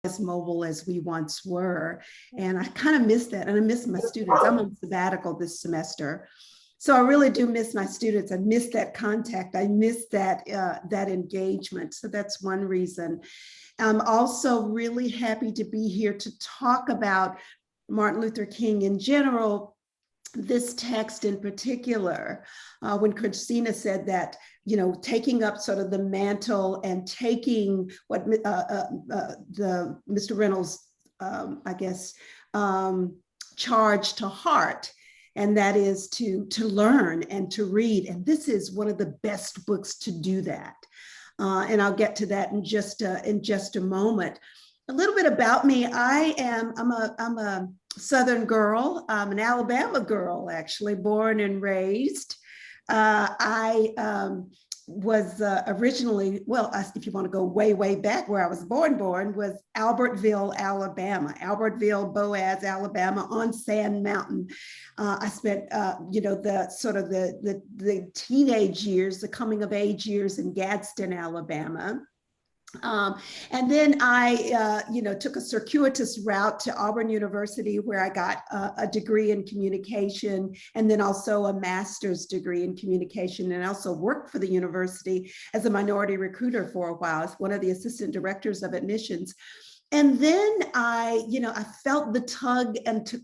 as mobile as we once were. And I kind of miss that. And I miss my students. I'm on sabbatical this semester. So I really do miss my students. I miss that contact. I miss that engagement. So that's one reason. I'm also really happy to be here to talk about Martin Luther King in general, this text in particular, when Christina said that, taking up sort of the mantle and taking what the Mr. Reynolds, I guess, charge to heart, and that is to learn and to read. And this is one of the best books to do that. And I'll get to that in just a moment. A little bit about me. I'm a Southern girl. I'm an Alabama girl, actually, born and raised. I was originally, well, if you want to go way, way back, where I was born was Albertville, Alabama, Albertville, Boaz, Alabama, on Sand Mountain. I spent, the sort of the teenage years, the coming of age years in Gadsden, Alabama. And then I, took a circuitous route to Auburn University, where I got a degree in communication, and then also a master's degree in communication, and I also worked for the university as a minority recruiter for a while, as one of the assistant directors of admissions. And then I felt the tug and the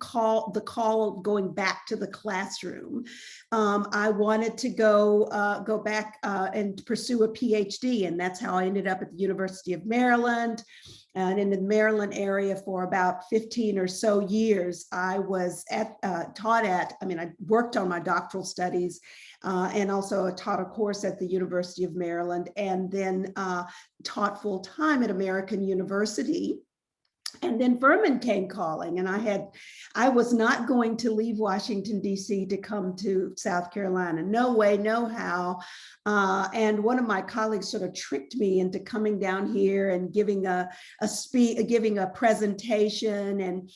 call of going back to the classroom. I wanted to go back and pursue a PhD, and that's how I ended up at the University of Maryland. And in the Maryland area for about 15 or so years, I was I worked on my doctoral studies, and also taught a course at the University of Maryland, and then taught full time at American University. And then Furman came calling, and I was not going to leave Washington, D.C. to come to South Carolina. No way, no how. And one of my colleagues sort of tricked me into coming down here and giving a presentation. And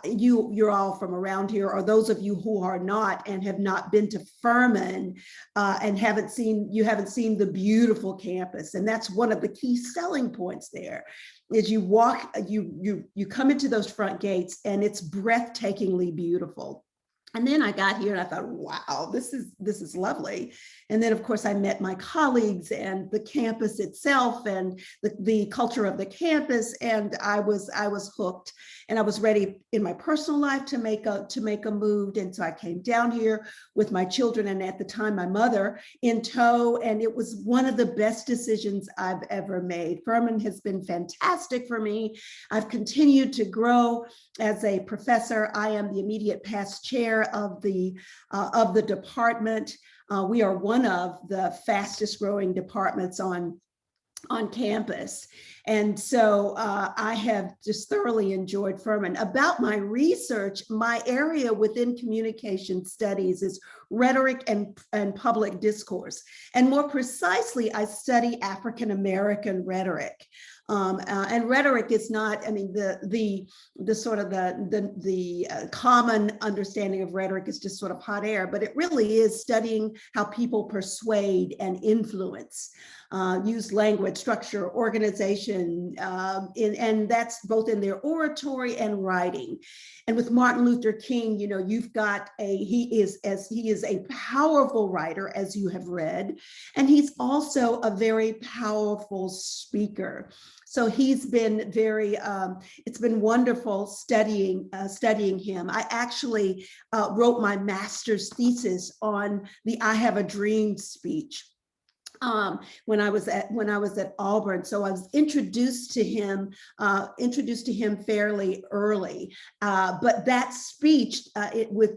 you're all from around here, or those of you who are not and have not been to Furman and haven't seen the beautiful campus. And that's one of the key selling points there. Is you walk, you come into those front gates, and it's breathtakingly beautiful. And then I got here and I thought, wow, this is lovely. And then, of course, I met my colleagues and the campus itself and the culture of the campus, and I was hooked. And I was ready in my personal life to make a move. And so I came down here with my children, and at the time my mother, in tow. And it was one of the best decisions I've ever made. Furman has been fantastic for me. I've continued to grow as a professor. I am the immediate past chair of the department. We are one of the fastest growing departments on campus. And so I have just thoroughly enjoyed Furman. About my research, my area within communication studies is rhetoric and public discourse. And more precisely, I study African-American rhetoric. And rhetoric is not, I mean, the sort of the common understanding of rhetoric is just sort of hot air, but it really is studying how people persuade and influence, use language, structure, organization, and that's both in their oratory and writing. And with Martin Luther King, you've got he is a powerful writer, as you have read, and he's also a very powerful speaker. So he's been it's been wonderful studying him. I actually wrote my master's thesis on the I Have a Dream speech when I was at Auburn. So I was introduced to him fairly early. But that speech,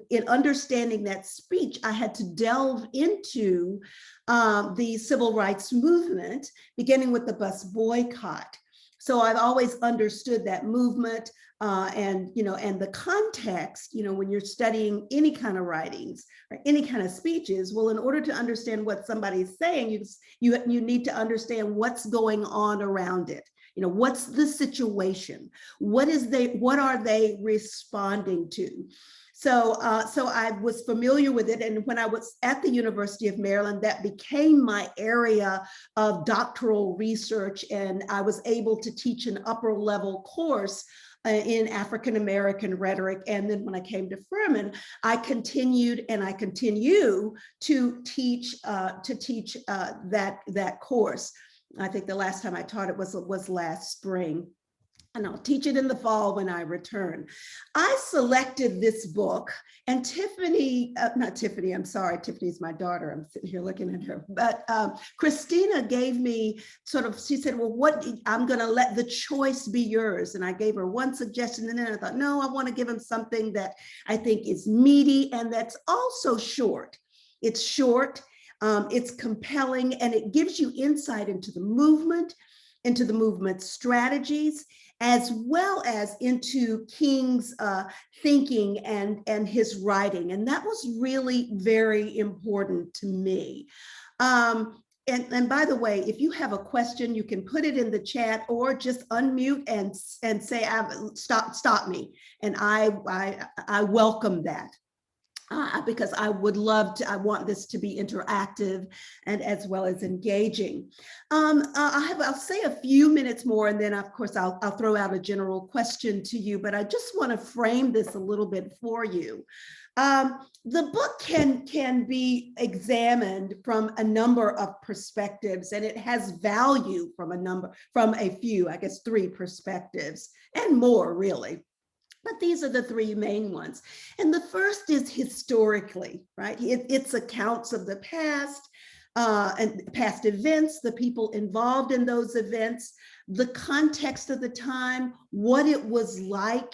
in understanding that speech, I had to delve into the civil rights movement, beginning with the bus boycott. So I've always understood that movement and the context, when you're studying any kind of writings or any kind of speeches. Well, in order to understand what somebody's saying, you need to understand what's going on around it. What's the situation? What are they responding to? So I was familiar with it. And when I was at the University of Maryland, that became my area of doctoral research. And I was able to teach an upper level course in African American rhetoric. And then when I came to Furman, I continued and I continue to teach that course. I think the last time I taught it was last spring. And I'll teach it in the fall when I return. I selected this book, and Tiffany, not Tiffany, I'm sorry, Tiffany's my daughter. I'm sitting here looking at her. But Christina gave me she said, well, I'm going to let the choice be yours. And I gave her one suggestion, and then I thought, no, I want to give him something that I think is meaty and that's also short. It's short, it's compelling, and it gives you insight into the movement strategies, as well as into King's thinking and his writing. And that was really very important to me. And by the way, if you have a question, you can put it in the chat or just unmute and say, stop me. And I welcome that. Because I would love to, I want this to be interactive and as well as engaging. I'll say a few minutes more, and then of course I'll throw out a general question to you, but I just want to frame this a little bit for you. The book can be examined from a number of perspectives, and it has value from a few, I guess 3 perspectives and more really. But these are the 3 main ones. And the first is historically, right? It's accounts of the past and past events, the people involved in those events, the context of the time, what it was like,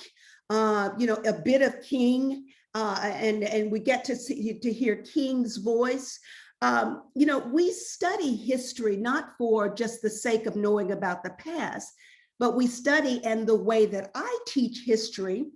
a bit of King, and we get to hear King's voice. We study history not for just the sake of knowing about the past, but we study, and the way that I teach history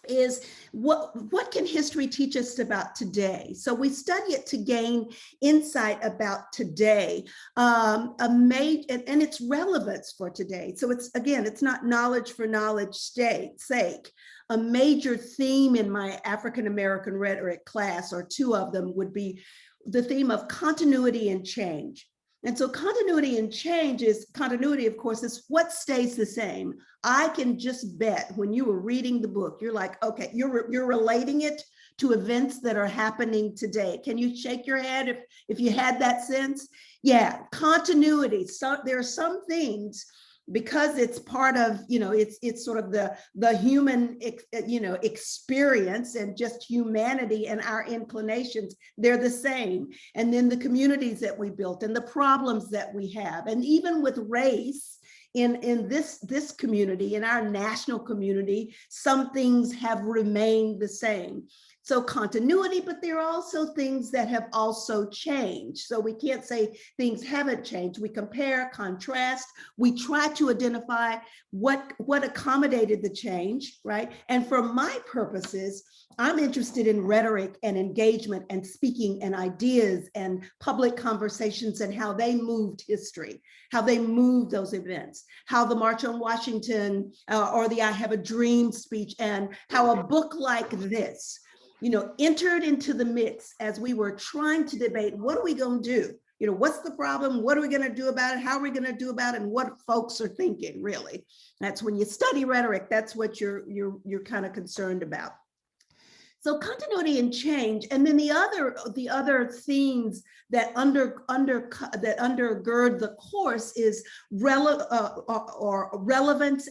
is what can history teach us about today? So we study it to gain insight about today, and its relevance for today. So it's not knowledge for knowledge sake. A major theme in my African American rhetoric class, or 2 of them, would be the theme of continuity and change. And so continuity and change continuity, of course, is what stays the same. I can just bet when you were reading the book, you're like, okay, you're relating it to events that are happening today. Can you shake your head if you had that sense? Yeah, continuity. So there are some things, because it's part of, it's sort of the human, experience and just humanity and our inclinations, they're the same. And then the communities that we built and the problems that we have, and even with race in this community, in our national community, some things have remained the same. So continuity, but there are also things that have also changed. So we can't say things haven't changed. We compare, contrast, we try to identify what accommodated the change, right? And for my purposes, I'm interested in rhetoric and engagement and speaking and ideas and public conversations, and how they moved history, how they moved those events, how the March on Washington or the I Have a Dream speech, and how a book like this, entered into the mix as we were trying to debate, what are we going to do? What's the problem? What are we going to do about it? How are we going to do about it? And what folks are thinking, really. That's when you study rhetoric, that's what you're kind of concerned about. So continuity and change, and then the other themes that undergird the course is relevance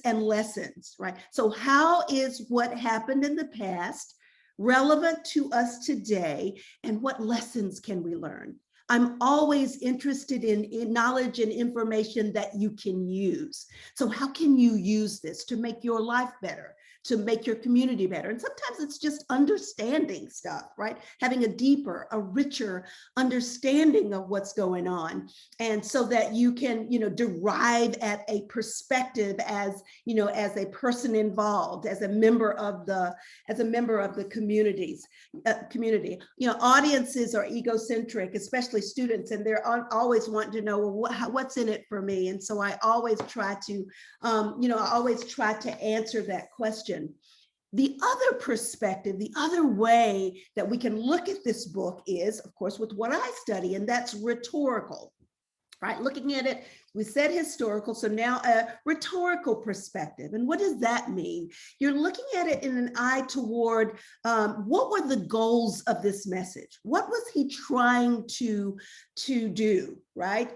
and lessons, right? So how is what happened in the past relevant to us today, and what lessons can we learn? I'm always interested in knowledge and information that you can use. So how can you use this to make your life better, to make your community better? And sometimes it's just understanding stuff, right? Having a deeper, a richer understanding of what's going on. And so that you can, derive at a perspective as a person involved, as a member of the community. Audiences are egocentric, especially students, and they're always wanting to know, well, what's in it for me? And so I always try to, answer that question. The other perspective, the other way that we can look at this book is, of course, with what I study, and that's rhetorical. Right, looking at it, we said historical, so now a rhetorical perspective. And what does that mean? You're looking at it in an eye toward what were the goals of this message? What was he trying to do, right?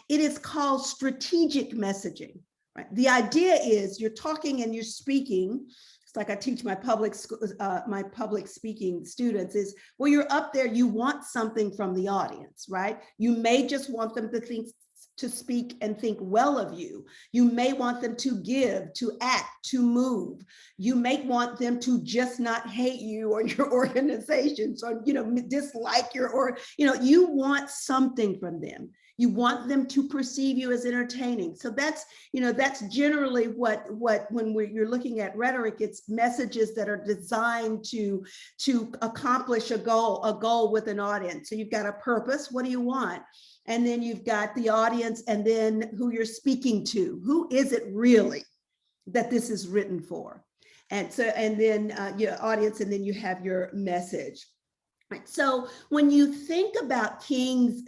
It is called strategic messaging. Right? The idea is you're talking and you're speaking. It's like I teach my public speaking students is, well, you're up there, you want something from the audience, right? You may just want them to speak and think well of you. You may want them to give, to act, to move. You may want them to just not hate you or your organization, or, dislike or, you want something from them. You want them to perceive you as entertaining. So that's generally what when you're looking at rhetoric, it's messages that are designed to accomplish a goal with an audience. So you've got a purpose. What do you want? And then you've got the audience, and then who you're speaking to. Who is it really that this is written for? And so, and then your audience, and then you have your message. Right. So when you think about King's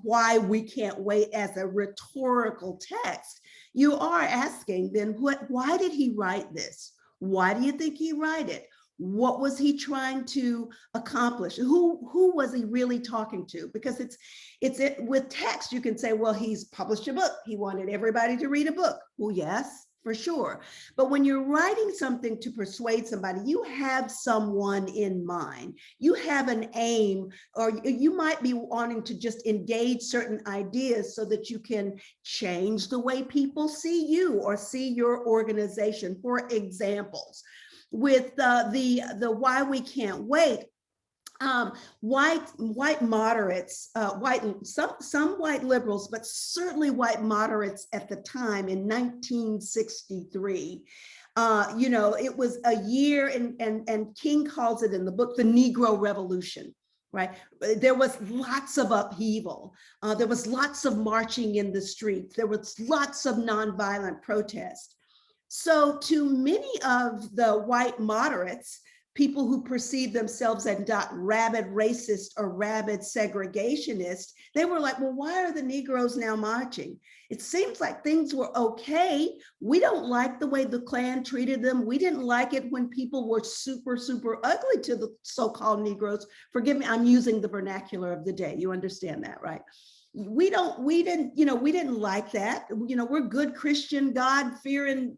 Why We Can't Wait as a rhetorical text, you are asking then why did he write this? Why do you think he wrote it? What was he trying to accomplish? Who was he really talking to? Because with text, you can say, well, he's published a book. He wanted everybody to read a book. Well, yes, for sure. But when you're writing something to persuade somebody, you have someone in mind. You have an aim, or you might be wanting to just engage certain ideas so that you can change the way people see you or see your organization. For examples, with the Why We Can't Wait, white moderates, some white liberals, but certainly white moderates at the time in 1963. It was a year, and King calls it in the book the Negro Revolution. Right, there was lots of upheaval. There was lots of marching in the streets. There was lots of nonviolent protest. So to many of the white moderates, people who perceive themselves as not rabid racist or rabid segregationist, they were like, well, why are the Negroes now marching? It seems like things were okay. We don't like the way the Klan treated them. We didn't like it when people were super, super ugly to the so-called Negroes. Forgive me, I'm using the vernacular of the day. You understand that, right? We didn't like that. We're good Christian, God-fearing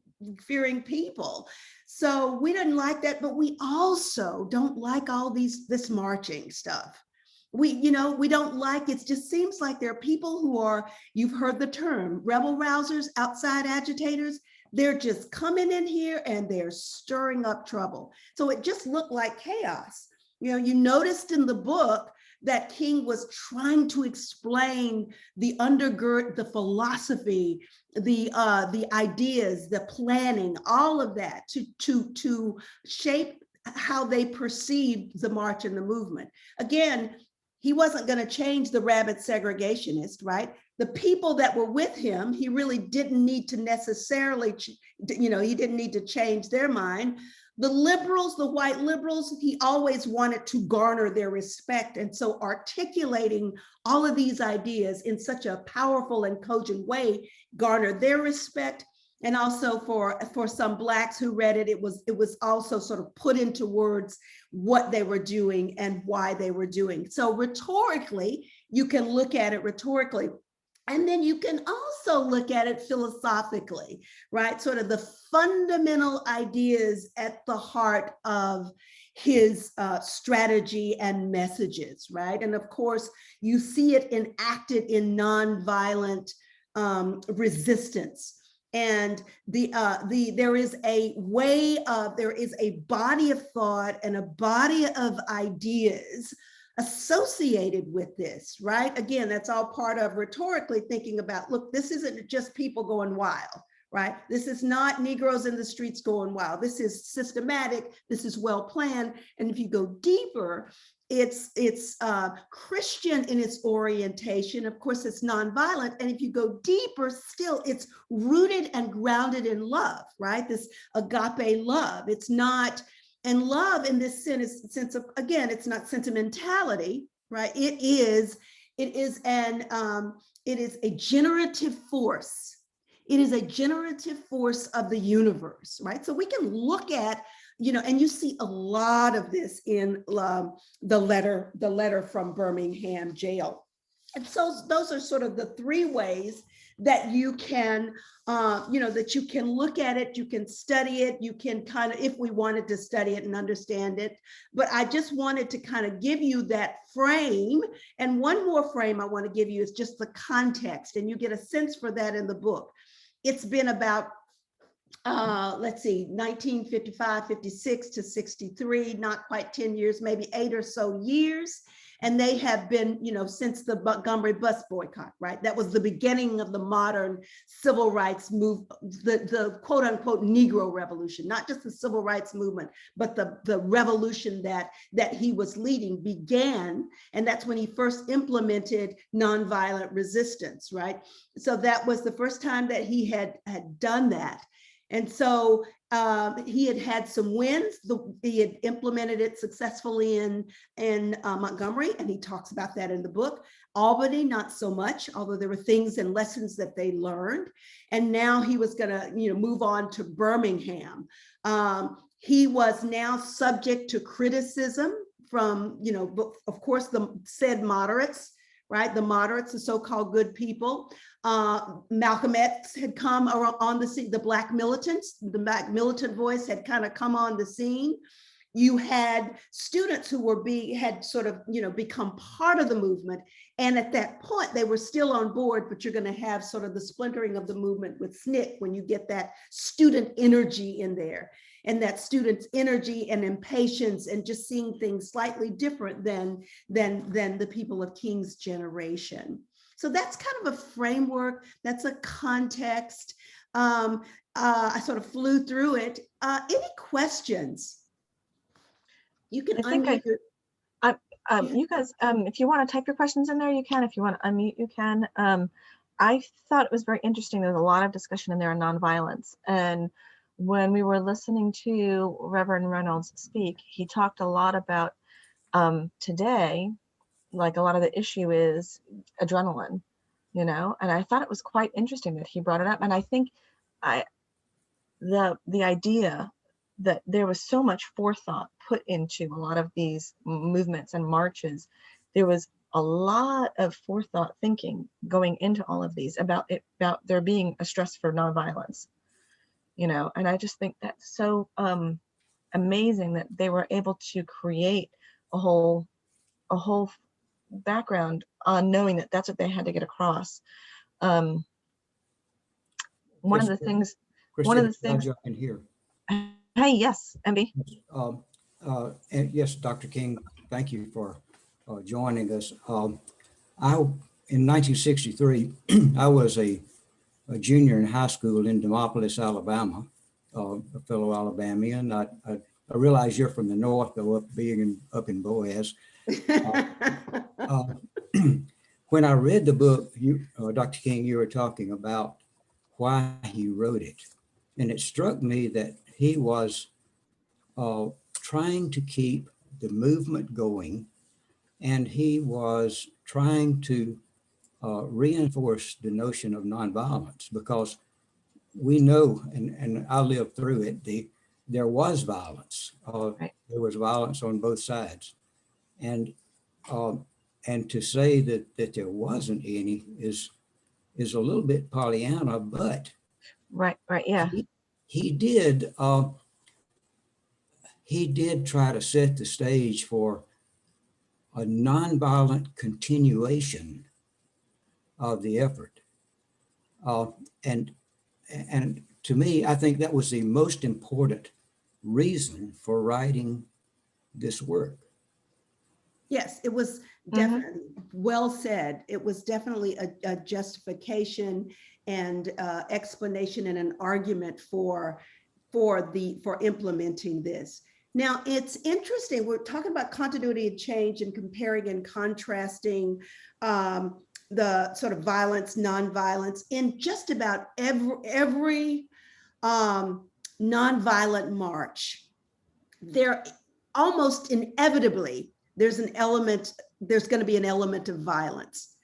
people. So we didn't like that, but we also don't like all this marching stuff. We don't like, it just seems like there are people who are, you've heard the term, rebel rousers, outside agitators. They're just coming in here and they're stirring up trouble. So it just looked like chaos. You noticed in the book that King was trying to explain the undergird, the philosophy, the ideas, the planning, all of that to shape how they perceived the march and the movement. Again, he wasn't going to change the rabid segregationist, right? The people that were with him, he really didn't need to necessarily, he didn't need to change their mind. The liberals, the white liberals, he always wanted to garner their respect. And so articulating all of these ideas in such a powerful and cogent way garnered their respect. And also for some Blacks who read it, it was also sort of put into words what they were doing and why they were doing. So rhetorically, you can look at it rhetorically. And then you can also look at it philosophically, right? Sort of the fundamental ideas at the heart of his strategy and messages, right? And of course, you see it enacted in nonviolent resistance. And there is a body of thought and a body of ideas associated with this, right? Again, that's all part of rhetorically thinking about, look, this isn't just people going wild, right? This is not Negroes in the streets going wild. This is systematic, this is well planned. And if you go deeper, it's Christian in its orientation. Of course, it's nonviolent. And if you go deeper still, it's rooted and grounded in love, right? This agape love. It's not, and love in this sense of, again, it's not sentimentality, right? It is a generative force. It is a generative force of the universe, right? So we can look at, and you see a lot of this in the letter from Birmingham jail. And so those are sort of the three ways that you can, that you can look at it, you can study it, you can kind of, if we wanted to study it and understand it. But I just wanted to kind of give you that frame. And one more frame I want to give you is just the context, and you get a sense for that in the book. It's been about, let's see, 1955, 56 to 63, not quite 10 years, maybe 8 or so years. And they have been, since the Montgomery bus boycott, right? That was the beginning of the modern civil rights movement, the quote unquote Negro revolution, not just the civil rights movement, but the revolution that he was leading began. And that's when he first implemented nonviolent resistance, right? So that was the first time that he had done that. And so he had some wins. He had implemented it successfully in Montgomery, and he talks about that in the book. Albany, not so much, although there were things and lessons that they learned. And now he was going to, move on to Birmingham. He was now subject to criticism from, of course, the said moderates, right? The moderates, the so-called good people. Malcolm X had come on the scene, the Black militants, the Black militant voice had kind of come on the scene. You had students who had sort of, become part of the movement. And at that point, they were still on board, but you're going to have sort of the splintering of the movement with SNCC when you get that student energy in there. And that student's energy and impatience and just seeing things slightly different than the people of King's generation. So that's kind of a framework, that's a context. I sort of flew through it. Any questions? You can unmute your... You guys, if you want to type your questions in there, you can. If you want to unmute, you can. I thought it was very interesting. There was a lot of discussion in there on nonviolence. And when we were listening to Reverend Reynolds speak, he talked a lot about today, like a lot of the issue is adrenaline, and I thought it was quite interesting that he brought it up. And I think the idea that there was so much forethought put into a lot of these movements and marches. There was a lot of forethought thinking going into all of these about there being a stress for nonviolence, and I just think that's so amazing that they were able to create a whole background on knowing that that's what they had to get across. One of the things I can hear. Hey, yes, MB. And yes, Dr. King, thank you for joining us. In 1963, I was a junior in high school in Demopolis, Alabama, a fellow Alabamian. I realize you're from the north, though, being up in Boaz. When I read the book, Dr. King, you were talking about why he wrote it. And it struck me that he was trying to keep the movement going, and he was trying to reinforce the notion of nonviolence, because we know, and I lived through it, there was violence. Right. There was violence on both sides. And to say that there wasn't any is a little bit Pollyanna, but Right, yeah. He did try to set the stage for a nonviolent continuation of the effort. And to me, I think that was the most important reason for writing this work. Yes, it was definitely well said. It was definitely a justification and explanation and an argument for implementing this. Now, it's interesting. We're talking about continuity and change and comparing and contrasting the sort of violence, nonviolence in just about every nonviolent march. There almost inevitably, there's going to be an element of violence.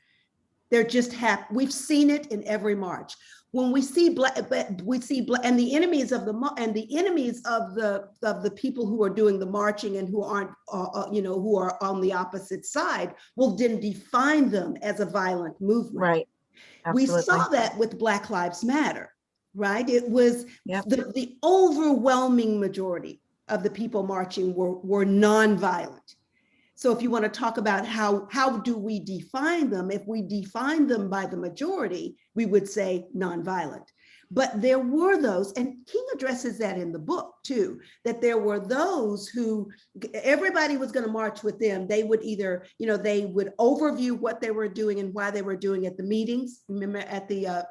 We've seen it in every march. When we see black, and the enemies of the people who are doing the marching and who aren't, who are on the opposite side, will then define them as a violent movement. Right. Absolutely. We saw that with Black Lives Matter, right? It was Yep. the overwhelming majority of the people marching were nonviolent. So if you want to talk about how do we define them, if we define them by the majority, we would say nonviolent. But there were those, and King addresses that in the book too, that there were those who, everybody was going to march with them. They would either, they would overview what they were doing and why they were doing at the meetings. Remember at the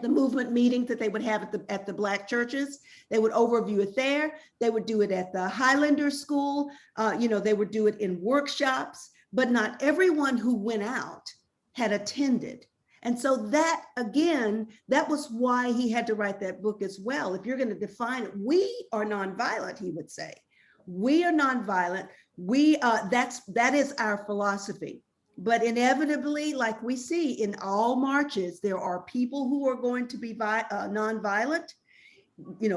movement meetings that they would have at the Black churches, they would overview it there. They would do it at the Highlander School. They would do it in workshops, but not everyone who went out had attended. And so that, again, that was why he had to write that book as well. If you're going to define it, we are nonviolent, he would say. We are nonviolent. That is our philosophy. But inevitably, like we see in all marches, there are people who are going to be nonviolent,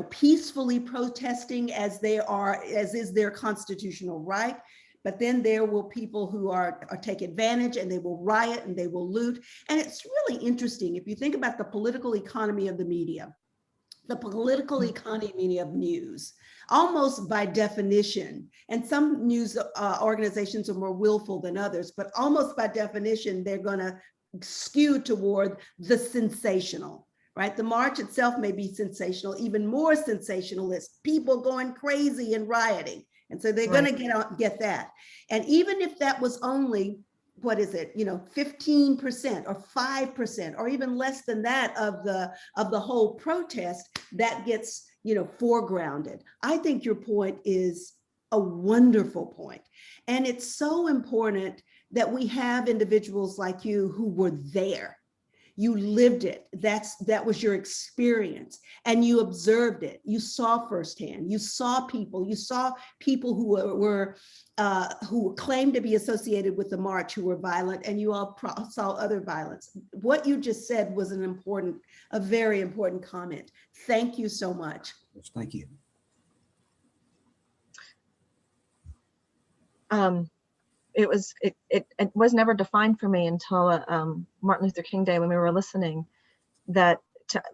peacefully protesting as is their constitutional right. But then there will people who are take advantage, and they will riot and they will loot. And it's really interesting if you think about the political economy of the media, the political economy of news, almost by definition, and some news organizations are more willful than others, but almost by definition, they're going to skew toward the sensational, right? The march itself may be sensational, even more sensationalist, people going crazy and rioting. And so they're going to get that. And even if that was only, 15% or 5% or even less than that of the whole protest, that gets, foregrounded. I think your point is a wonderful point. And it's so important that we have individuals like you who were there. You lived it. That was your experience, and you observed it. You saw firsthand. You saw people who claimed to be associated with the march who were violent, and you all saw other violence. What you just said was a very important comment. Thank you so much. Yes, thank you. It was never defined for me until Martin Luther King Day, when we were listening, that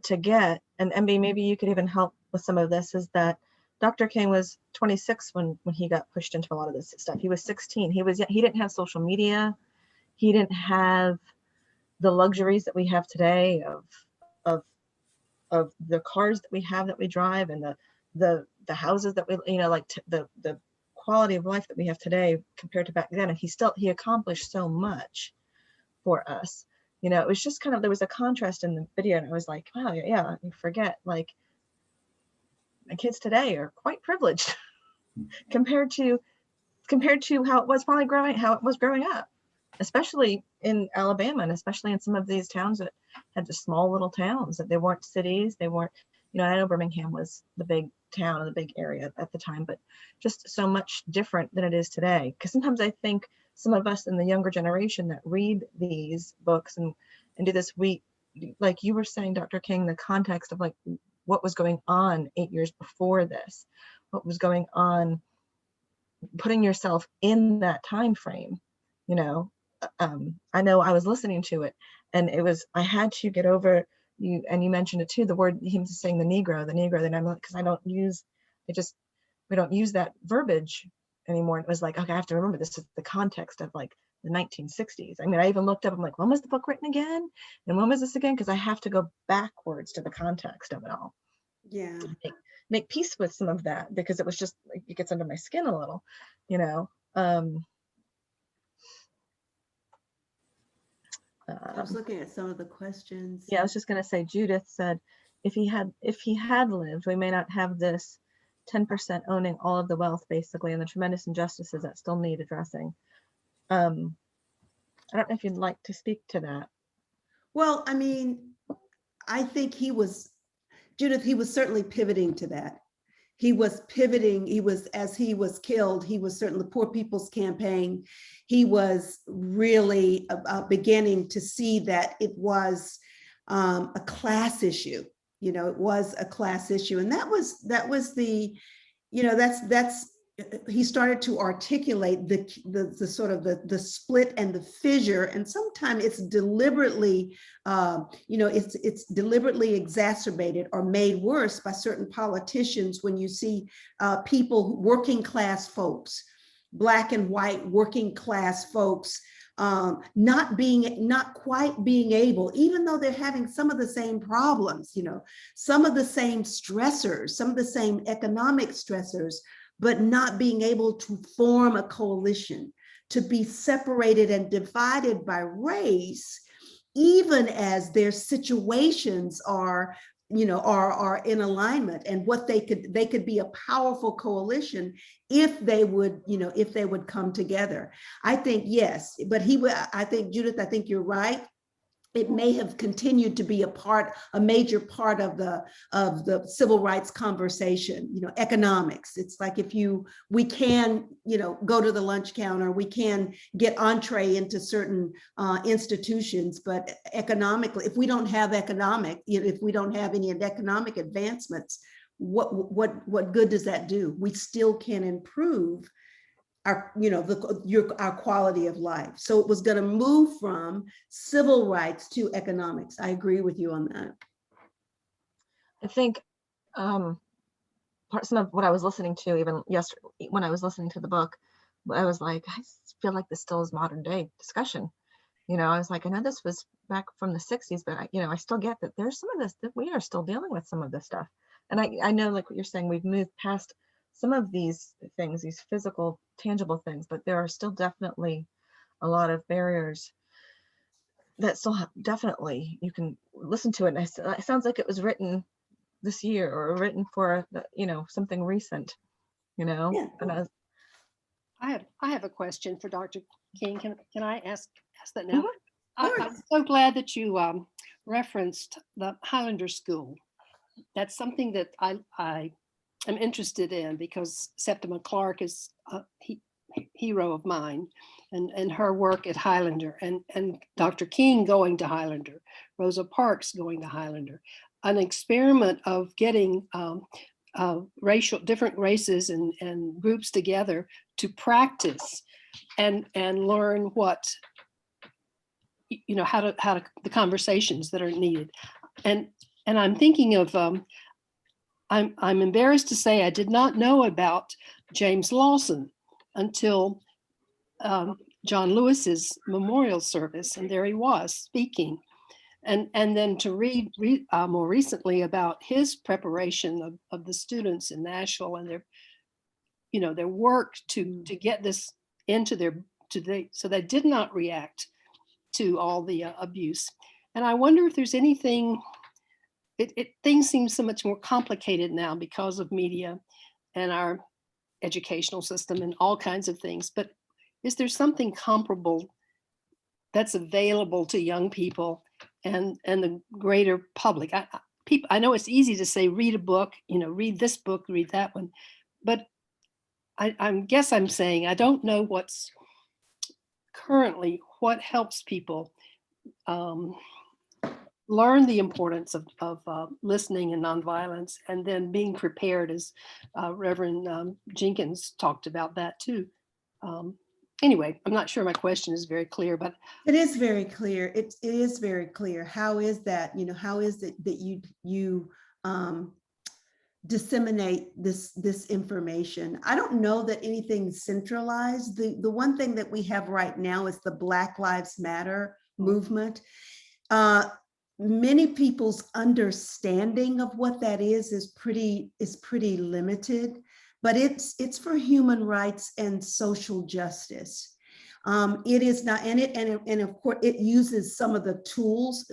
to get, and maybe you could even help with some of this, is that Dr. King was 26 when he got pushed into a lot of this stuff. He was 16. He didn't have social media. He didn't have the luxuries that we have today of the cars that we drive, and the houses that we, the quality of life that we have today compared to back then. And he accomplished so much for us. It was just kind of, there was a contrast in the video, and I was like, wow, yeah, you forget, like, my kids today are quite privileged compared to how it was growing up, especially in Alabama, and especially in some of these towns that had the small little towns, that they weren't cities. They weren't, I know Birmingham was the big town and the big area at the time, but just so much different than it is today. Because sometimes I think some of us in the younger generation that read these books and do this, we, like you were saying, Dr. King, the context of like what was going on 8 years before this, what was going on, putting yourself in that time frame. I know I was listening to it, and I had to get over you, and you mentioned it too, the word, him saying the Negro, then I'm like, because we don't use that verbiage anymore. And it was like, okay, I have to remember this is the context of like the 1960s. I mean, I even looked up, I'm like, when was the book written again? And when was this again? Because I have to go backwards to the context of it all. Yeah. Make peace with some of that, because it was just like, it gets under my skin a little, I was looking at some of the questions. Yeah, I was just going to say, Judith said, if he had lived, we may not have this 10% owning all of the wealth, basically, and the tremendous injustices that still need addressing. I don't know if you'd like to speak to that. Well, I mean, I think Judith, he was certainly pivoting to that. He was pivoting. As he was killed, he was certainly the Poor People's Campaign. He was really beginning to see that it was a class issue. It was a class issue. And that was the, he started to articulate the sort of the split and the fissure, and sometimes it's deliberately, it's deliberately exacerbated or made worse by certain politicians when you see people, working class folks, Black and white working class folks, not quite being able, even though they're having some of the same problems, some of the same stressors, some of the same economic stressors, but not being able to form a coalition, to be separated and divided by race, even as their situations are in alignment, and what they could be a powerful coalition if they would come together. I think, yes, but I think, Judith, I think you're right. It may have continued to be a major part of the civil rights conversation, economics. It's like we can, go to the lunch counter, we can get entree into certain institutions, but economically, if we don't have if we don't have any economic advancements, what good does that do? We still can improve our quality of life. So it was going to move from civil rights to economics. I agree with you on that. I think some of what I was listening to, even yesterday when I was listening to the book, I was like, I feel like this still is modern day discussion. I was like, I know this was back from the 60s, but I still get that there's some of this, that we are still dealing with some of this stuff. And I know, like what you're saying, we've moved past some of these things, these physical, tangible things, but there are still definitely a lot of barriers that still definitely, you can listen to it. And it sounds like it was written this year, or written for, something recent, Yeah. And I have a question for Dr. King. Can I ask that now? Mhm. I'm so glad that you referenced the Highlander School. That's something that I am interested in, because Septima Clark is a hero of mine, and her work at Highlander, and Dr. King going to Highlander, Rosa Parks going to Highlander, an experiment of getting different races and groups together to practice and learn what, how to the conversations that are needed. And I'm thinking of, I'm embarrassed to say I did not know about James Lawson until John Lewis's memorial service, and there he was speaking. And then to read more recently about his preparation of the students in Nashville, and their work to get this into so they did not react to all the abuse. And I wonder if there's anything. Things seem so much more complicated now because of media and our educational system and all kinds of things. But is there something comparable that's available to young people and the greater public? I know it's easy to say, read a book, read this book, read that one, but I guess I'm saying I don't know what's currently what helps people learn the importance of listening and nonviolence, and then being prepared, as Reverend Jenkins talked about that too. Anyway, I'm not sure my question is very clear, but it is very clear. It is very clear. How is that? How is it that you disseminate this information? I don't know that anything's centralized. The one thing that we have right now is the Black Lives Matter movement. Many people's understanding of what that is pretty limited, but it's for human rights and social justice. It is not, and of course, it uses some of the tools.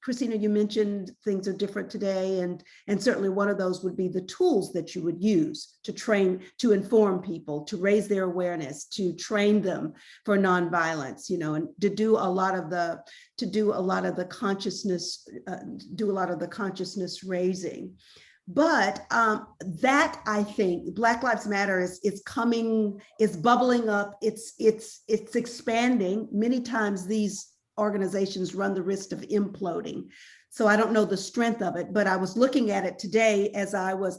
Christina, you mentioned things are different today, and certainly one of those would be the tools that you would use to train, to inform people, to raise their awareness, to train them for nonviolence, you know, and to do a lot of the consciousness raising. But that, I think, Black Lives Matter is coming, is bubbling up, it's expanding. Many times these organizations run the risk of imploding. So I don't know the strength of it, but I was looking at it today as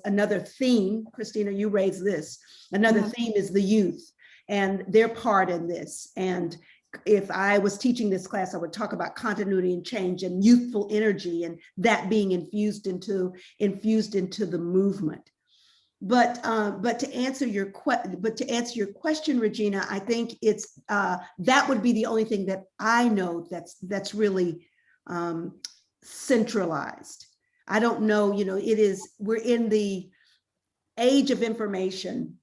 another theme. Christina, you raised this. Another theme is the youth and their part in this. And if I was teaching this class, I would talk about continuity and change and youthful energy, and that being infused into the movement. But to answer your question, Regina, I think it's that would be the only thing that I know that's really centralized. I don't know, you know, we're in the age of information.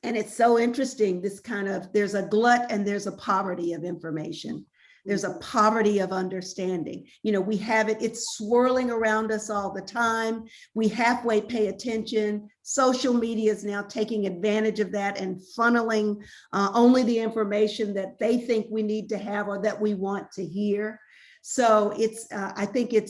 And it's so interesting, there's a glut and there's a poverty of information. There's a poverty of understanding. You know, it's swirling around us all the time. We halfway pay attention. Social media is now taking advantage of that and funneling only the information that they think we need to have or that we want to hear. So I think it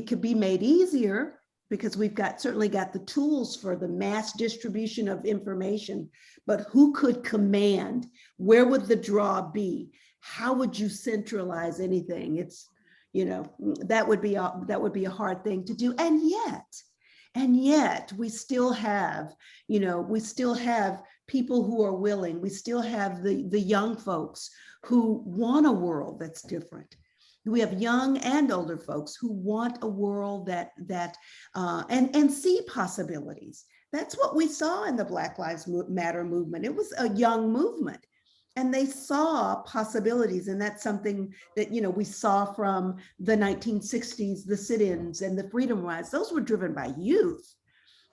could be made easier, because we've certainly got the tools for the mass distribution of information, but who could command? Where would the draw be? How would you centralize anything? It's, you know, that would be a hard thing to do. And yet we still have, you know, people who are willing. We still have the young folks who want a world that's different. We have young and older folks who want a world and see possibilities. That's what we saw in the Black Lives Matter movement. It was a young movement, and they saw possibilities. And that's something that, you know, we saw from the 1960s, the sit-ins and the freedom rides. Those were driven by youth.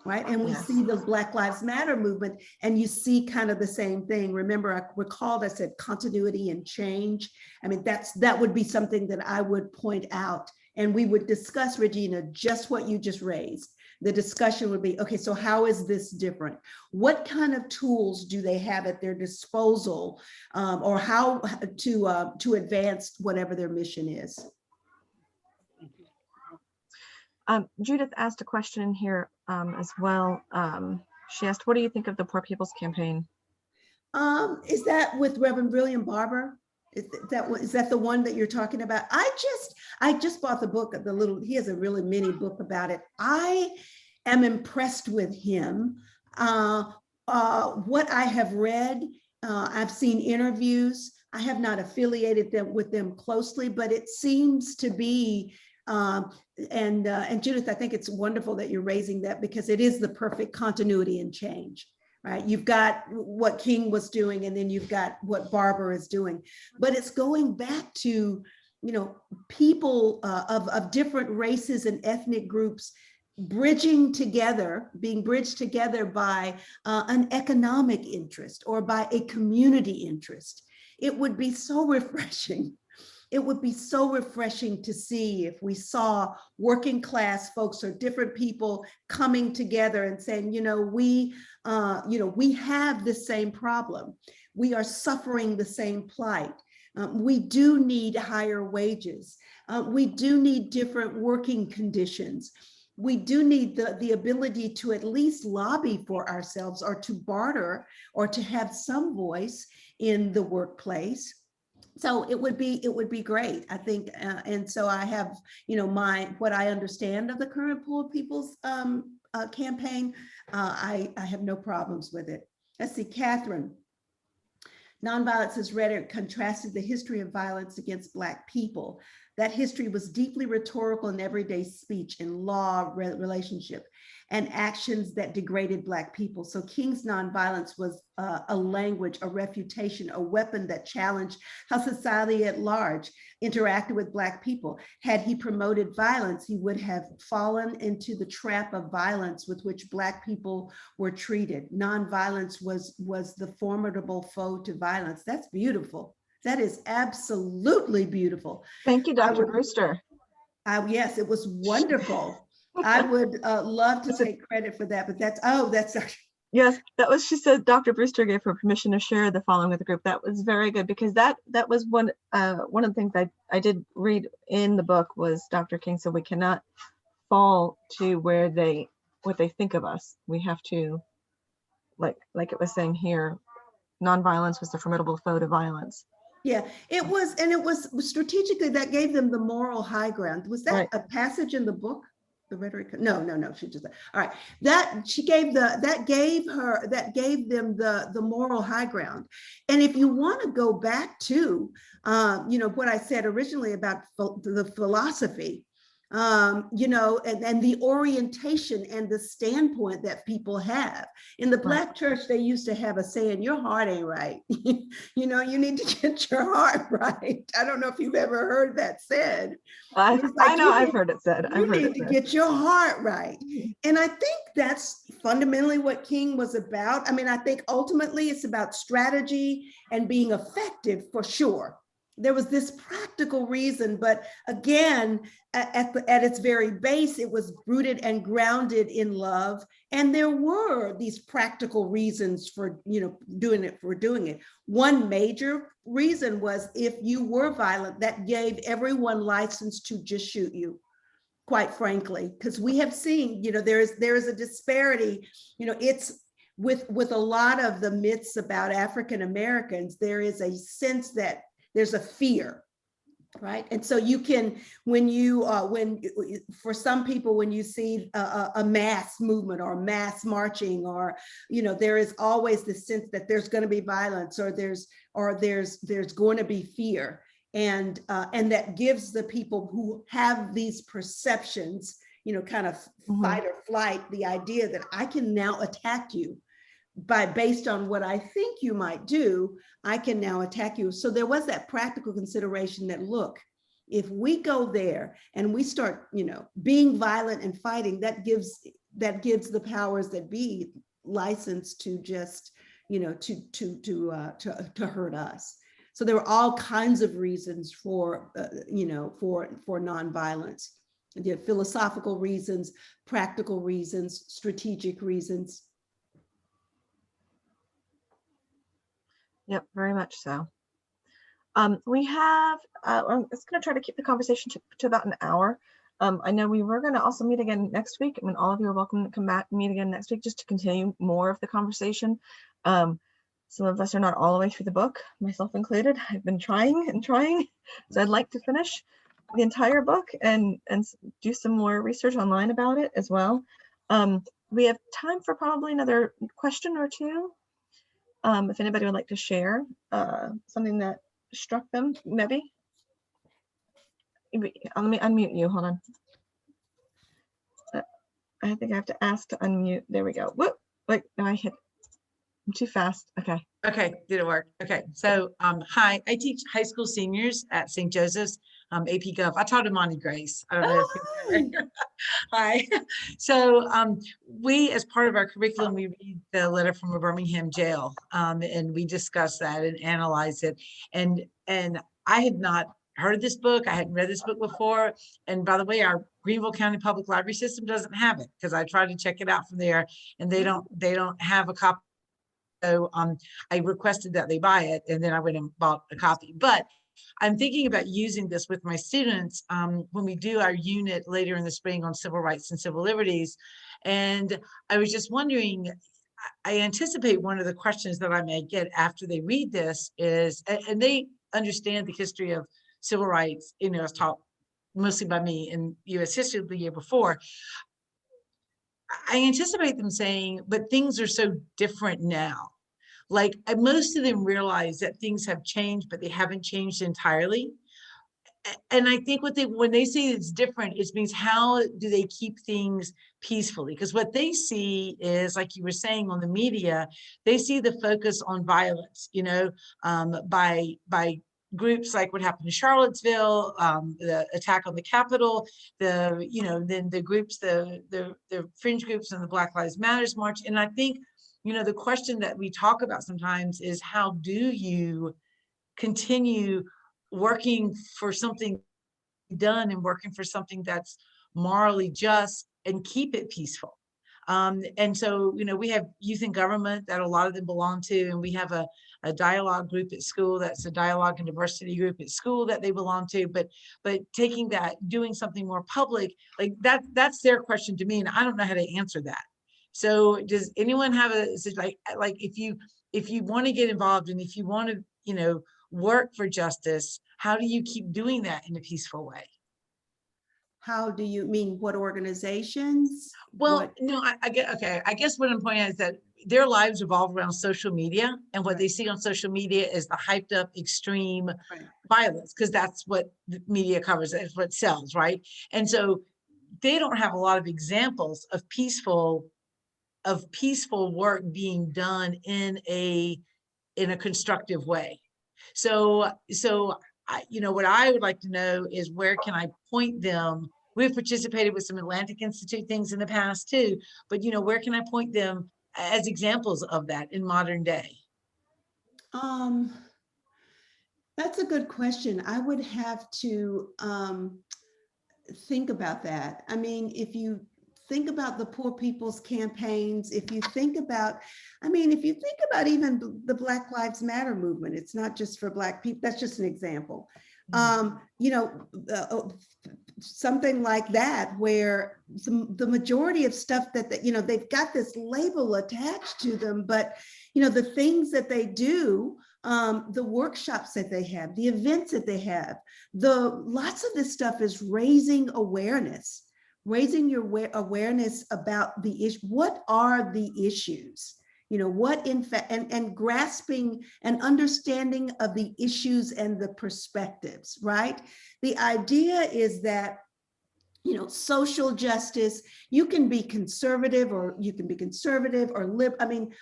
Right. And we see the Black Lives Matter movement, and you see kind of the same thing. Remember, I said continuity and change. I mean, that would be something that I would point out, and we would discuss, Regina, just what you just raised. The discussion would be, okay, so how is this different? What kind of tools do they have at their disposal, or how to advance whatever their mission is? Judith asked a question in here as well. She asked, what do you think of the Poor People's Campaign? Is that with Reverend William Barber? Is that the one that you're talking about? I just bought the book, he has a really mini book about it. I am impressed with him. What I have read, I've seen interviews. I have not affiliated with them closely, but it seems to be, and Judith, I think it's wonderful that you're raising that, because it is the perfect continuity and change, right? You've got what King was doing, and then you've got what Barber is doing, but it's going back to, you know, people of different races and ethnic groups being bridged together by an economic interest or by a community interest. It would be so refreshing. It would be so refreshing to see if we saw working class folks or different people coming together and saying, we have the same problem. We are suffering the same plight. We do need higher wages. We do need different working conditions. We do need the ability to at least lobby for ourselves, or to barter, or to have some voice in the workplace. So it would be great, I think. And so I have, what I understand of the current Poor People's campaign. I have no problems with it. Let's see, Catherine. Nonviolence as rhetoric contrasted the history of violence against Black people. That history was deeply rhetorical in everyday speech, in law, relationship, and actions that degraded Black people. So King's nonviolence was a language, a refutation, a weapon that challenged how society at large interacted with Black people. Had he promoted violence, he would have fallen into the trap of violence with which Black people were treated. Nonviolence was the formidable foe to violence. That's beautiful. That is absolutely beautiful. Thank you, Dr. Brewster. Yes, it was wonderful. I would love to take credit for that, but that's yes, that was, she said Dr. Brewster gave her permission to share the following with the group. That was very good, because that was one of the things I did read in the book was Dr. King said we cannot fall to what they think of us. We have to, like it was saying here, nonviolence was the formidable foe to violence. Yeah, it was, and it was strategically that gave them the moral high ground. Was that right. a passage in the book? The rhetoric? No. She just, all right. That gave them the moral high ground. And if you want to go back to, what I said originally about the philosophy, and the orientation and the standpoint that people have. In the Black church, they used to have a saying, your heart ain't right. You need to get your heart right. I don't know if you've ever heard that said. I know I've heard it said. You need to get your heart right. And I think that's fundamentally what King was about. I mean, I think ultimately it's about strategy and being effective for sure. There was this practical reason, but again, at its very base, it was rooted and grounded in love. And there were these practical reasons for, doing it. One major reason was if you were violent, that gave everyone license to just shoot you, quite frankly, because we have seen, there is a disparity, it's with a lot of the myths about African Americans, there is a sense that there's a fear, right? And so you can, for some people, when you see a mass movement or mass marching, or, there is always the sense that there's going to be violence, or there's going to be fear. And that gives the people who have these perceptions, kind of fight or flight, the idea that I can now attack you based on what I think you might do, I can now attack you. So there was that practical consideration that, look, if we go there and we start, being violent and fighting, that gives the powers that be license to just, to hurt us. So there were all kinds of reasons for nonviolence. You have philosophical reasons, practical reasons, strategic reasons. Yep, very much so. We have, I'm just going to try to keep the conversation to about an hour. I know we were going to also meet again next week. I mean, all of you are welcome to come back and meet again next week just to continue more of the conversation. Some of us are not all the way through the book, myself included. I've been trying and trying. So I'd like to finish the entire book and do some more research online about it as well. We have time for probably another question or two. If anybody would like to share something that struck them, maybe. Let me unmute you. Hold on. I think I have to ask to unmute. There we go. Whoop! Wait, no, I'm too fast. Okay. Okay, did it work? Okay, so hi, I teach high school seniors at St. Joseph's, AP Gov. I taught Imani Grace. I don't know if you Hi. So we, as part of our curriculum, we read the letter from a Birmingham jail, and we discuss that and analyze it. And I had not heard of this book. I hadn't read this book before. And by the way, our Greenville County Public Library system doesn't have it, because I tried to check it out from there, and they don't have a copy. So I requested that they buy it, and then I went and bought a copy. But I'm thinking about using this with my students when we do our unit later in the spring on civil rights and civil liberties. And I was just wondering, I anticipate one of the questions that I may get after they read this is, and they understand the history of civil rights, it's taught mostly by me in U.S. history the year before. I anticipate them saying, but things are so different now. Like most of them realize that things have changed, but they haven't changed entirely. and I think when they say it's different, it means how do they keep things peacefully? Because what they see is, like you were saying, on the media, they see the focus on violence, by groups like what happened in Charlottesville, the attack on the Capitol, then the groups, the fringe groups and the Black Lives Matters march. And I think, the question that we talk about sometimes is, how do you continue working for something done and working for something that's morally just and keep it peaceful? And so, we have youth in government that a lot of them belong to, and we have a dialogue group at school that's a dialogue and diversity group at school that they belong to. But taking that, doing something more public, like that's their question to me, and I don't know how to answer that. So does anyone have like if you want to get involved, and if you want to, work for justice, how do you keep doing that in a peaceful way? How do you mean, what organizations? Well, no, I get, okay. I guess what I'm pointing out is that their lives revolve around social media, and what Right. they see on social media is the hyped up extreme Right. violence, because that's what the media covers, that's what sells, right? And so they don't have a lot of examples of peaceful work being done in a constructive way. So what I would like to know is, where can I point them? We've participated with some Atlantic Institute things in the past too, but where can I point them as examples of that in modern day? That's a good question. I would have to think about that. I mean, if you think about the Poor People's campaigns, if you think about even the Black Lives Matter movement, it's not just for Black people. That's just an example. Something like that, where the majority of stuff that they've got this label attached to them, but the things that they do, the workshops that they have, the events that they have, lots of this stuff is raising your awareness about the issue. What are the issues? What in fact, and grasping and understanding of the issues and the perspectives, right? The idea is that, social justice, you can be conservative or liberal. I mean,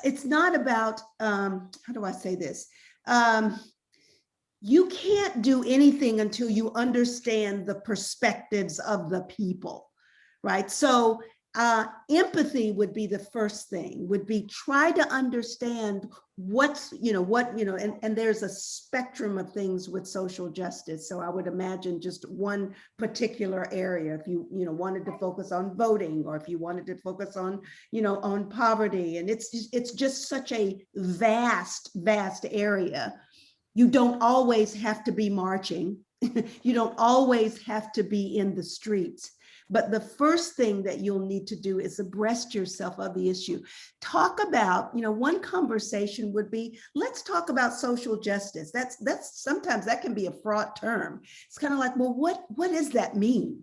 it's not about, how do I say this? You can't do anything until you understand the perspectives of the people, right? So empathy would be the first thing, would be try to understand and there's a spectrum of things with social justice. So I would imagine just one particular area, if you wanted to focus on voting, or if you wanted to focus on on poverty, and it's just such a vast area. You don't always have to be marching. You don't always have to be in the streets. But the first thing that you'll need to do is abreast yourself of the issue. Talk about, one conversation would be, let's talk about social justice. That's sometimes that can be a fraught term. It's kind of like, well, what does that mean?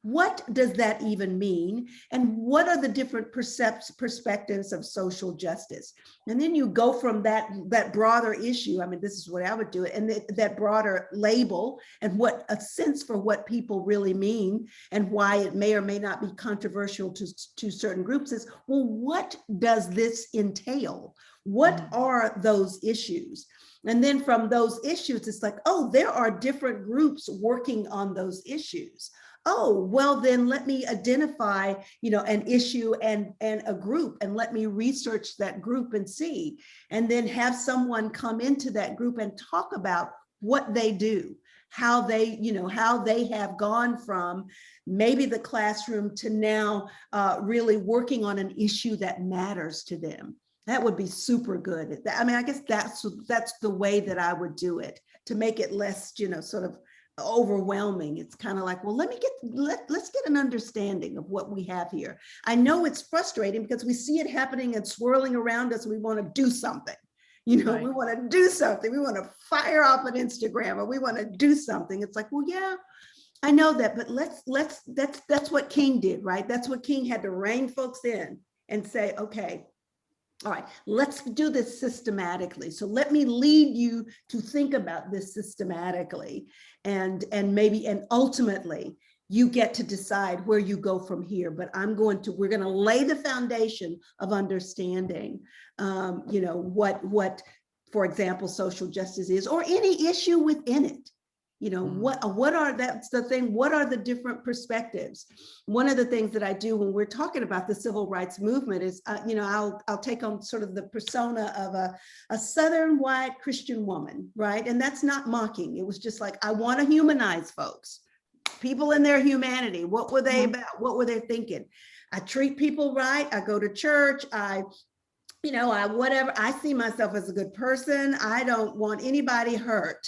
What does that even mean? And what are the different perspectives of social justice? And then you go from that broader issue. I mean, this is what I would do it. And that broader label, and what a sense for what people really mean, and why it may or may not be controversial to certain groups is, well, what does this entail? What are those issues? And then from those issues, it's like, oh, there are different groups working on those issues. Oh, well, then let me identify, an issue and a group, and let me research that group and see, and then have someone come into that group and talk about what they do, how they have gone from maybe the classroom to now really working on an issue that matters to them. That would be super good. I mean, I guess that's the way that I would do it, to make it less, sort of overwhelming. It's kind of like, well, let's get an understanding of what we have here. I know it's frustrating because we see it happening and swirling around us. We want to do something. Right. We want to do something. We want to fire off an Instagram, or we want to do something. It's like, well, yeah, I know that, but that's what King did, right? That's what King had to rein folks in and say, okay, All right, let's do this systematically. So let me lead you to think about this systematically, and maybe, and ultimately you get to decide where you go from here. But we're going to lay the foundation of understanding, you know, what, for example, social justice is, or any issue within it. You know, what are, that's the thing, what are the different perspectives? One of the things that I do when we're talking about the civil rights movement is, you know, I'll take on sort of the persona of a Southern white Christian woman, right? And that's not mocking. It was just like, I want to humanize folks, people in their humanity. What were they about? What were they thinking? I treat people right. I go to church. You know, whatever, I see myself as a good person. I don't want anybody hurt.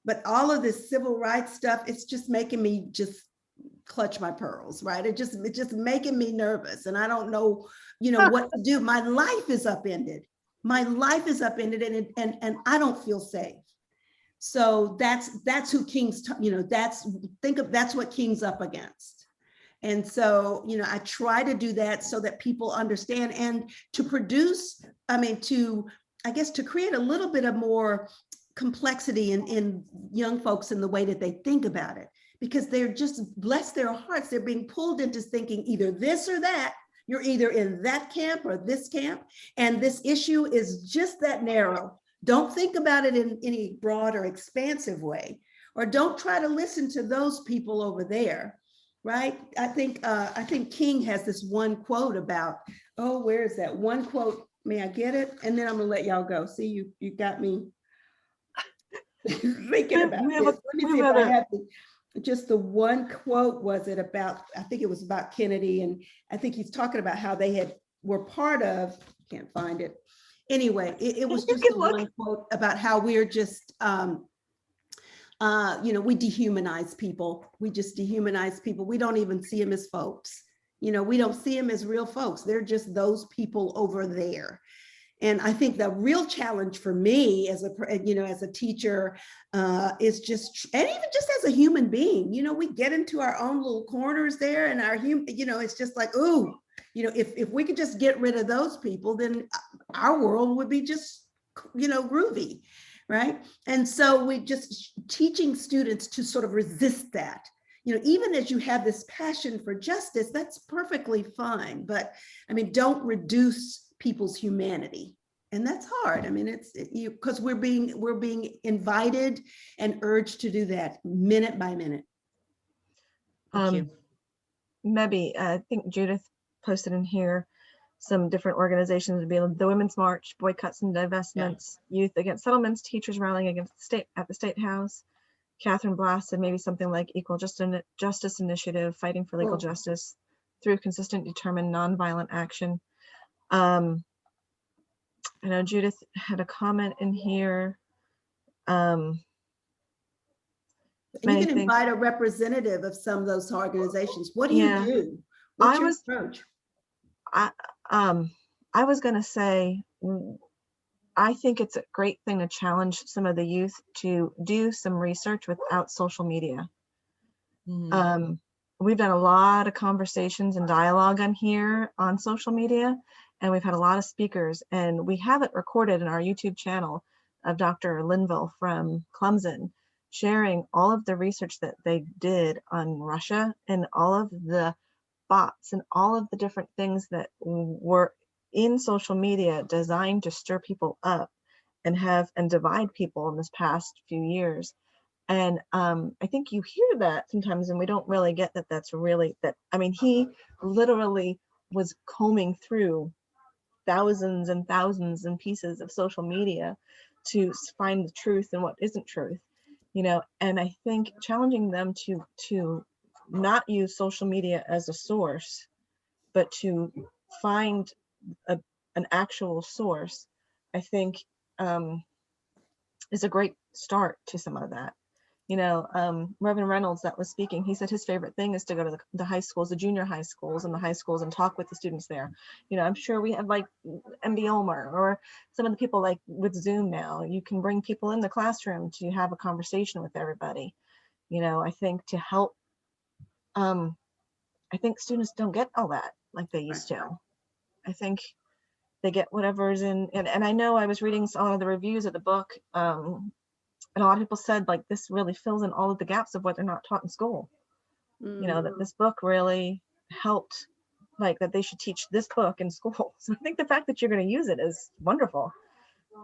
But all of this civil rights stuff, it's just making me just clutch my pearls, right? It's just making me nervous. And I don't know, you know, what to do. My life is upended. My life is upended, and I don't feel safe. So that's who King's, you know, that's what King's up against. And so, you know, I try to do that so that people understand, and to produce, I guess to create a little bit of more complexity in young folks in the way that they think about it, because they're just, bless their hearts, they're being pulled into thinking either this or that. You're either in that camp or this camp, and this issue is just that narrow. Don't think about it in any broad or expansive way, or don't try to listen to those people over there, right? I think King has this one quote about, oh, where is that one quote? May I get it? And then I'm gonna let y'all go. See, you got me thinking about this. Let me see if I have just the one quote. Was it about, I think it was about Kennedy, and I think he's talking about how they were part of, can't find it. Anyway, it was just the one quote about how we're just, you know, we dehumanize people. We just dehumanize people. We don't even see them as folks. You know, we don't see them as real folks. They're just those people over there. And I think the real challenge for me as a teacher is just, and even just as a human being, you know, we get into our own little corners there, and you know, it's just like, ooh, you know, if we could just get rid of those people, then our world would be just, you know, groovy, right? And so we just teaching students to sort of resist that. You know, even as you have this passion for justice, that's perfectly fine. But I mean, don't reduce people's humanity. And that's hard. I mean, because we're being invited and urged to do that minute by minute. Thank you. Maybe I think Judith posted in here some different organizations would be the Women's March, Boycotts and Divestments, Youth Against Settlements, Teachers Rallying Against the State at the State House. Catherine Blass said maybe something like Equal Justice Initiative, Fighting for Legal Justice through Consistent, Determined, Nonviolent Action. I know Judith had a comment in here. And you can invite a representative of some of those organizations. What do you do? What's your approach? I was going to say, I think it's a great thing to challenge some of the youth to do some research without social media. Mm-hmm. We've done a lot of conversations and dialogue on here on social media, and we've had a lot of speakers, and we have it recorded in our YouTube channel of Dr. Linville from Clemson, sharing all of the research that they did on Russia and all of the bots and all of the different things that were in social media designed to stir people up and divide people in this past few years. And I think you hear that sometimes, and we don't really get that that's really that. I mean, he literally was combing through thousands and thousands and pieces of social media to find the truth and what isn't truth, you know. And I think challenging them to not use social media as a source, but to find an actual source, I think is a great start to some of that. You know, Reverend Reynolds that was speaking, he said his favorite thing is to go to the high schools, the junior high schools and the high schools, and talk with the students there. You know, I'm sure we have like MB Omer or some of the people like with Zoom now, you can bring people in the classroom to have a conversation with everybody. You know, I think to help, I think students don't get all that like they used to. I think they get whatever's in, and I know I was reading some of the reviews of the book, and a lot of people said like this really fills in all of the gaps of what they're not taught in school. You know, that this book really helped, like that they should teach this book in school. So I think the fact that you're going to use it is wonderful.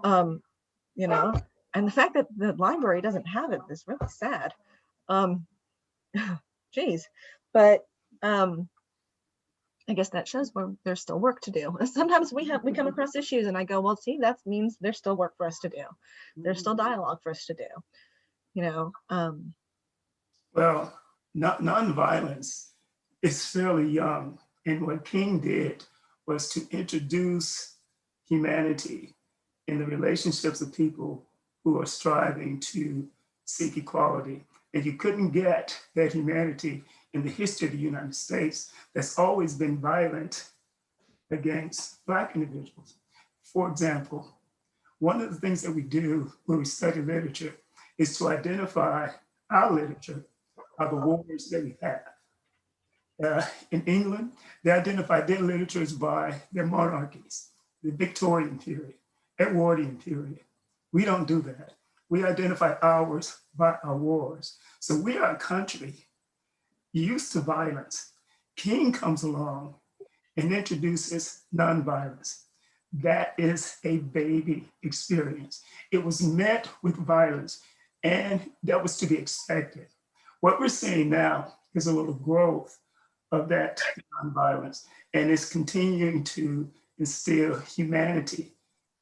You know, and the fact that the library doesn't have it is really sad. Geez, but I guess that shows where there's still work to do. Sometimes we come across issues and I go, well, see, that means there's still work for us to do. There's still dialogue for us to do, you know. Well, nonviolence is fairly young. And what King did was to introduce humanity in the relationships of people who are striving to seek equality. And you couldn't get that humanity in the history of the United States that's always been violent against Black individuals. For example, one of the things that we do when we study literature is to identify our literature of the wars that we have. In England, they identified their literatures by their monarchies, the Victorian period, Edwardian period. We don't do that. We identify ours by our wars. So we are a country used to violence. King comes along and introduces nonviolence. That is a baby experience. It was met with violence, and that was to be expected. What we're seeing now is a little growth of that nonviolence, and it's continuing to instill humanity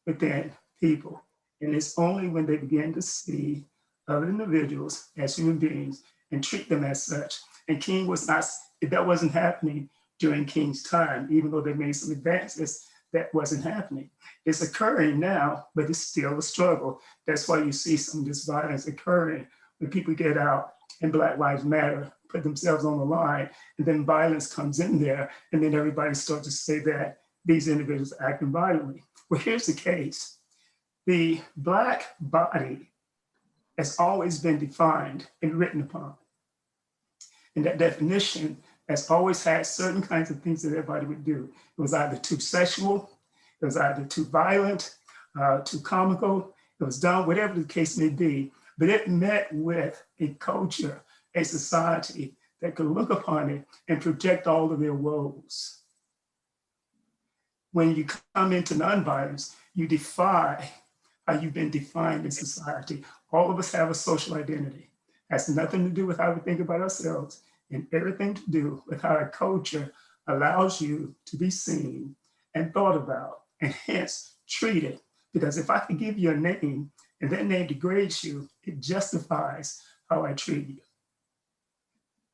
within people. And it's only when they begin to see other individuals as human beings and treat them as such. And King was not, that wasn't happening during King's time, even though they made some advances, that wasn't happening. It's occurring now, but it's still a struggle. That's why you see some of this violence occurring when people get out and Black Lives Matter, put themselves on the line, and then violence comes in there, and then everybody starts to say that these individuals are acting violently. Well, here's the case. The Black body has always been defined and written upon. And that definition has always had certain kinds of things that everybody would do. It was either too sexual, it was either too violent, too comical, it was dumb, whatever the case may be. But it met with a culture, a society that could look upon it and project all of their woes. When you come into nonviolence, you defy how you've been defined in society. All of us have a social identity. It has nothing to do with how we think about ourselves and everything to do with how a culture allows you to be seen and thought about and hence treated. Because if I can give you a name and that name degrades you, it justifies how I treat you.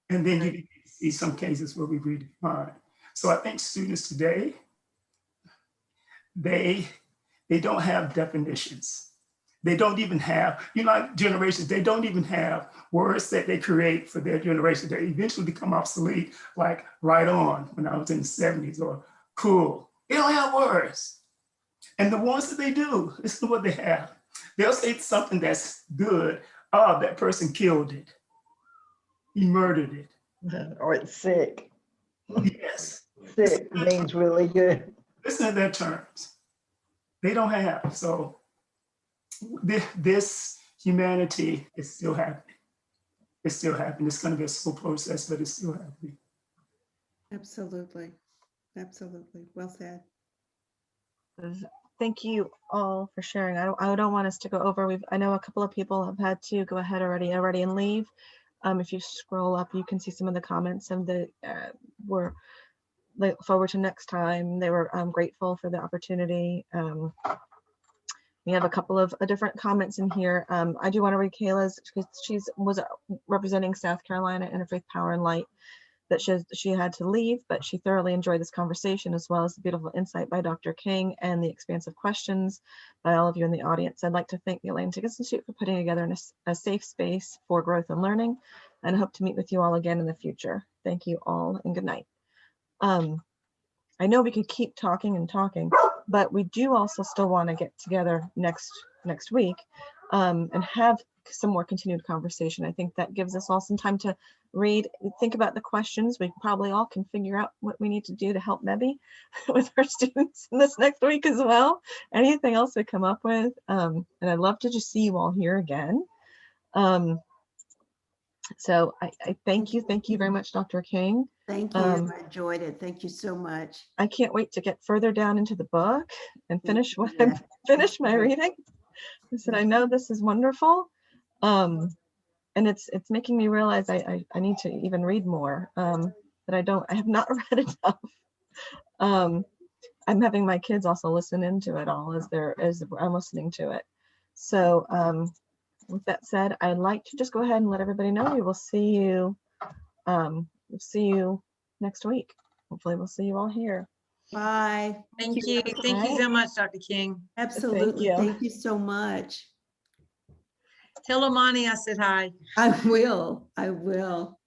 And then you see some cases where we redefine. So I think students today, they don't have definitions. They don't even have, like generations, they don't even have words that they create for their generation. They eventually become obsolete, like right on when I was in the 70s, or cool. They don't have words. And the ones that they do, this is what they have. They'll say something that's good. Oh, that person killed it. He murdered it. Or it's sick. Yes. Sick means really good. Listen to their terms. They don't have. So this humanity is still happening. It's still happening. It's going to be a slow process, but it's still happening. Absolutely. Absolutely. Well said. Thank you all for sharing. I don't want us to go over. I know a couple of people have had to go ahead already and leave. If you scroll up, you can see some of the comments, and the were look forward to next time. They were grateful for the opportunity. We have a couple of different comments in here. I do want to read Kayla's, because she was representing South Carolina Interfaith Power and Light, that she had to leave, but she thoroughly enjoyed this conversation, as well as the beautiful insight by Dr. King and the expansive questions by all of you in the audience. I'd like to thank the Atlantic Institute for putting together a safe space for growth and learning, and hope to meet with you all again in the future. Thank you all, and good night. I know we could keep talking and talking, but we do also still want to get together next week. and have some more continued conversation. I think that gives us all some time to read, think about the questions. We probably all can figure out what we need to do to help Mebby with our students in this next week as well. Anything else we come up with. And I'd love to just see you all here again. So I thank you. Thank you very much, Dr. King. Thank you. I enjoyed it. Thank you so much. I can't wait to get further down into the book and finish what Yeah. finish my reading. I said, I know this is wonderful. And it's making me realize I need to even read more, that I have not read enough. I'm having my kids also listen into it all as I'm listening to it. So with that said, I'd like to just go ahead and let everybody know we will see you. We'll see you next week. Hopefully we'll see you all here. Bye. Thank you. Thank you so much, Dr. King. Absolutely. you. Thank you so much. Tell Amani I said hi. I will. I will.